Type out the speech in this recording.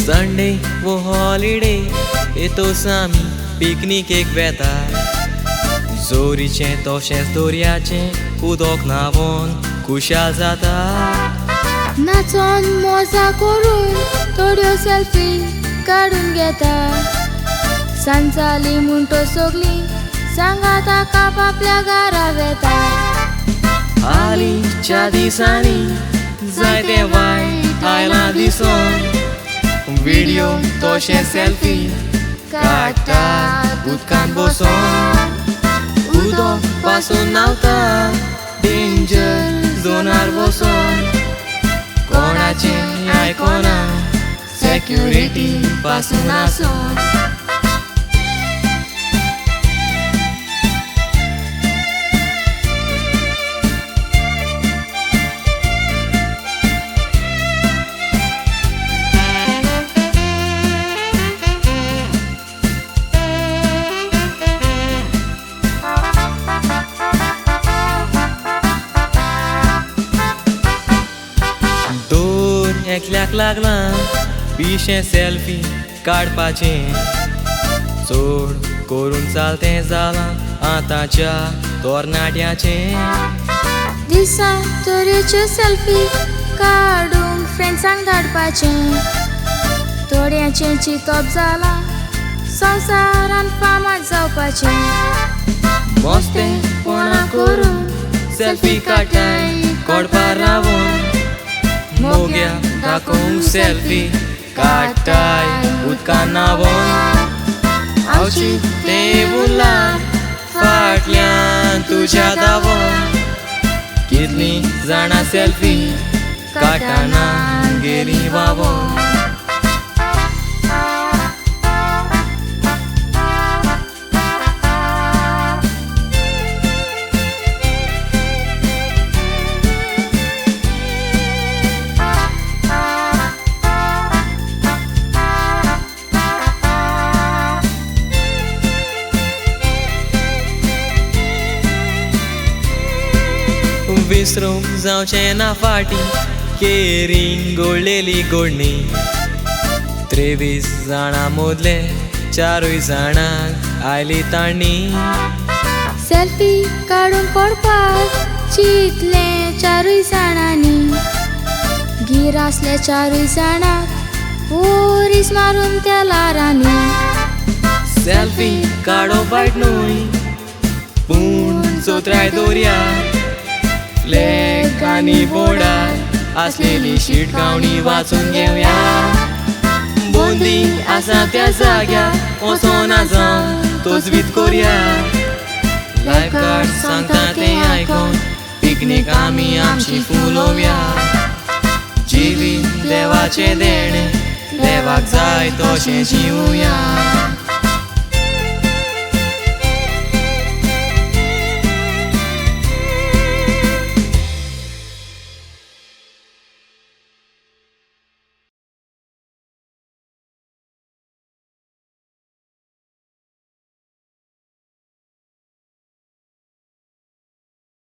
Sunday वो holiday येतोच आमी पिकनिकेक वेताय. जोरीचें तशेंच दर्याचें उदक न्हावून खुशाल जाता. नाचोन मोजा करून थोड्यो सेल्फी काडून घेता. सांज जाली म्हणटो सगळीं सांगात आपापल्या घरा वेता. हालींच्या दिसांनी जायते वायट आयलां दिसून व्हिडिओ तशें सेल्फी काडटात उदकांत बसून. उदक पासून न्हांवता डेंजर झोनार बसून. कोणाचें आयकोना सेक्युरिटी पासून आसून. एकल्याक लागलां पिशें सेल्फी काडपाचें. चड करून चालतें जालां आतांच्या तरणाट्याचें. दिसा तरेच्यो सेल्फी काडूंक फ्रेंड्सांक धाडपाचें. थोड्यांचें चिंतप जालां संवसारान फामाद जावपाचें. मस्तेपणां करून सेल्फी काडटाय कोडपार रावून. मोग्या दाखोवंक सेल्फी काडटाय उदकांत न्हावून. हावची तें उरलां फाटल्यान तुज्या धांवून. कितलीं जाणां सेल्फी काडटाना गेलीं व्हांवून. विसरूंक जावचें ना फाटीं केरीन घोळलेली घोडणी. 23 जाणां मोदले 4 जाणांक आयली ताणणी. सेल्फी काडून पडपाक चिंतलें 4 जाणांनी. गीर आसले 4 जाणांक ओरीस मारून त्या लारांनी. सेल्फी काडप वायट न्हय पूण चोत्राय दर्या फ्लॅग आनी बोर्डार आसलेली शिटकावणी वाचून घेवया. बोंदी आसा त्या जाग्यार वचोना जावन तोजवीत करया. लायफगार्ड सांगता तें आयकून पिकनीक आमी आमची फुलोवया. जिवीत देवाचें देणें देवाक जाय तशें जिवया.